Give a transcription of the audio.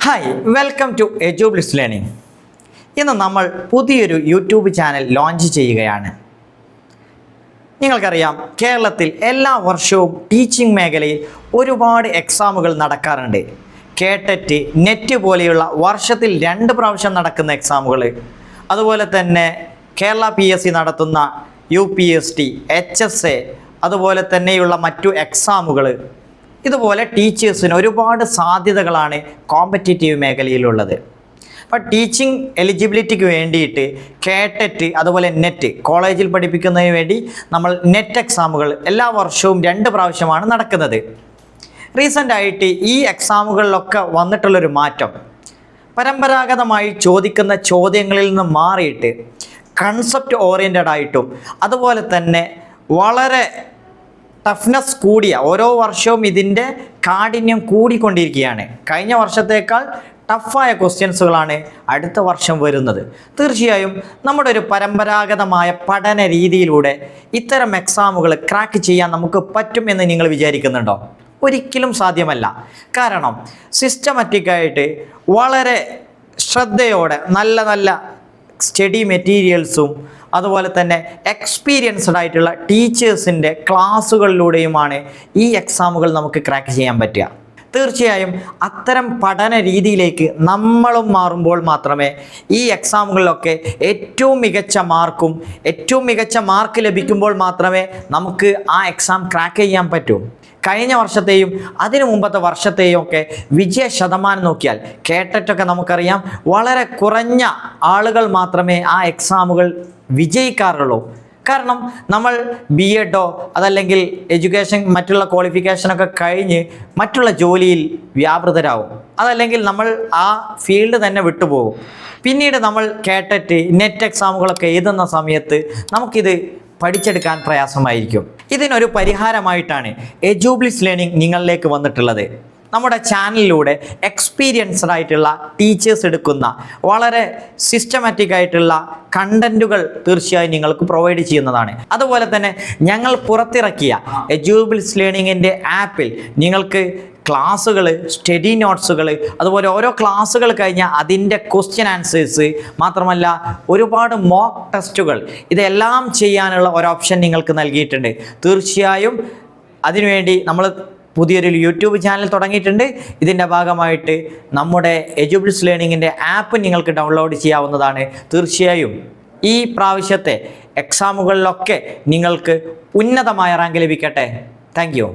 Hi welcome to Edubliss learning. ഇന്ന് നമ്മൾ പുതിയൊരു യൂട്യൂബ് ചാനൽ ലോഞ്ച് ചെയ്യുകയാണ്. നിങ്ങൾക്കറിയാം, കേരളത്തിൽ എല്ലാ വർഷവും ടീച്ചിങ് മേഖലയിൽ ഒരുപാട് എക്സാമുകൾ നടക്കാറുണ്ട്. കേട്ടറ്റ്, നെറ്റ് പോലെയുള്ള വർഷത്തിൽ 2 പ്രാവശ്യം നടക്കുന്ന എക്സാമുകൾ, അതുപോലെ തന്നെ കേരള PSC നടത്തുന്ന UPST, HSA, അതുപോലെ തന്നെയുള്ള മറ്റു എക്സാമുകൾ. ഇതുപോലെ ടീച്ചേഴ്സിന് ഒരുപാട് സാധ്യതകളാണ് കോമ്പറ്റേറ്റീവ് മേഖലയിലുള്ളത്. അപ്പോൾ ടീച്ചിങ് എലിജിബിലിറ്റിക്ക് വേണ്ടിയിട്ട് കേട്ടറ്റ്, അതുപോലെ നെറ്റ്, കോളേജിൽ പഠിപ്പിക്കുന്നതിന് വേണ്ടി നമ്മൾ നെറ്റ് എക്സാമുകൾ എല്ലാ വർഷവും 2 പ്രാവശ്യമാണ് നടക്കുന്നത്. റീസെൻ്റായിട്ട് ഈ എക്സാമുകളിലൊക്കെ വന്നിട്ടുള്ളൊരു മാറ്റം, പരമ്പരാഗതമായി ചോദിക്കുന്ന ചോദ്യങ്ങളിൽ നിന്ന് മാറിയിട്ട് കൺസെപ്റ്റ് ഓറിയൻറ്റഡ് ആയിട്ടും അതുപോലെ തന്നെ വളരെ ടഫ്നെസ് കൂടിയ, ഓരോ വർഷവും ഇതിൻ്റെ കാഠിന്യം കൂടിക്കൊണ്ടിരിക്കുകയാണ്. കഴിഞ്ഞ വർഷത്തേക്കാൾ ടഫായ ക്വസ്റ്റ്യൻസുകളാണ് അടുത്ത വർഷം വരുന്നത്. തീർച്ചയായും നമ്മുടെ ഒരു പരമ്പരാഗതമായ പഠന രീതിയിലൂടെ ഇത്തരം എക്സാമുകൾ ക്രാക്ക് ചെയ്യാൻ നമുക്ക് പറ്റും എന്ന് നിങ്ങൾ വിചാരിക്കുന്നുണ്ടോ? ഒരിക്കലും സാധ്യമല്ല. കാരണം സിസ്റ്റമാറ്റിക്കായിട്ട് വളരെ ശ്രദ്ധയോടെ നല്ല സ്റ്റഡി മെറ്റീരിയൽസും അതുപോലെ തന്നെ എക്സ്പീരിയൻസ്ഡ് ആയിട്ടുള്ള ടീച്ചേഴ്സിൻ്റെ ക്ലാസ്സുകളിലൂടെയുമാണ് ഈ എക്സാമുകൾ നമുക്ക് ക്രാക്ക് ചെയ്യാൻ പറ്റുക. തീർച്ചയായും അത്തരം പഠന രീതിയിലേക്ക് നമ്മളും മാറുമ്പോൾ മാത്രമേ ഈ എക്സാമുകളിലൊക്കെ ഏറ്റവും മികച്ച മാർക്ക് ലഭിക്കുമ്പോൾ മാത്രമേ നമുക്ക് ആ എക്സാം ക്രാക്ക് ചെയ്യാൻ പറ്റൂ. കഴിഞ്ഞ വർഷത്തെയും അതിനു മുമ്പത്തെ വർഷത്തെയും ഒക്കെ വിജയ ശതമാനം നോക്കിയാൽ കേട്ടറ്റൊക്കെ നമുക്കറിയാം, വളരെ കുറഞ്ഞ ആളുകൾ മാത്രമേ ആ എക്സാമുകൾ വിജയിക്കാറുള്ളൂ. കാരണം നമ്മൾ BEdോ അതല്ലെങ്കിൽ എഡ്യൂക്കേഷൻ മറ്റുള്ള ക്വാളിഫിക്കേഷനൊക്കെ കഴിഞ്ഞ് മറ്റുള്ള ജോലിയിൽ വ്യാപൃതരാകും, അതല്ലെങ്കിൽ നമ്മൾ ആ ഫീൽഡ് തന്നെ വിട്ടുപോകും. പിന്നീട് നമ്മൾ കേട്ടറ്റ്, നെറ്റ് എക്സാമുകളൊക്കെ എഴുതുന്ന സമയത്ത് നമുക്കിത് പഠിച്ചെടുക്കാൻ പ്രയാസമായിരിക്കും. ഇതിനൊരു പരിഹാരമായിട്ടാണ് എജുബ്ലിസ് ലേണിംഗ് നിങ്ങളിലേക്ക് വന്നിട്ടുള്ളത്. നമ്മുടെ ചാനലിലൂടെ എക്സ്പീരിയൻസ്ഡ് ആയിട്ടുള്ള ടീച്ചേഴ്സ് എടുക്കുന്ന വളരെ സിസ്റ്റമാറ്റിക് ആയിട്ടുള്ള കണ്ടൻറ്റുകൾ തീർച്ചയായും നിങ്ങൾക്ക് പ്രൊവൈഡ് ചെയ്യുന്നതാണ്. അതുപോലെ തന്നെ ഞങ്ങൾ പുറത്തിറക്കിയ എജുബ്ലിസ് ലേണിങ്ങിൻ്റെ ആപ്പിൽ നിങ്ങൾക്ക് ക്ലാസ്സുകൾ, സ്റ്റഡി നോട്ട്സുകൾ, അതുപോലെ ഓരോ ക്ലാസ്സുകൾ കഴിഞ്ഞാൽ അതിൻ്റെ ക്വസ്റ്റ്യൻ ആൻസേഴ്സ്, മാത്രമല്ല ഒരുപാട് മോക്ക് ടെസ്റ്റുകൾ, ഇതെല്ലാം ചെയ്യാനുള്ള ഒരു ഓപ്ഷൻ നിങ്ങൾക്ക് നൽകിയിട്ടുണ്ട്. തീർച്ചയായും അതിനുവേണ്ടി നമ്മൾ പുതിയൊരു യൂട്യൂബ് ചാനൽ തുടങ്ങിയിട്ടുണ്ട്. ഇതിൻ്റെ ഭാഗമായിട്ട് നമ്മുടെ എജുബ്ലിസ് ലേണിങ്ങിൻ്റെ ആപ്പ് നിങ്ങൾക്ക് ഡൗൺലോഡ് ചെയ്യാവുന്നതാണ്. തീർച്ചയായും ഈ പ്രാവശ്യത്തെ എക്സാമുകളിലൊക്കെ നിങ്ങൾക്ക് ഉന്നതമായ റാങ്ക് ലഭിക്കട്ടെ. Thank you.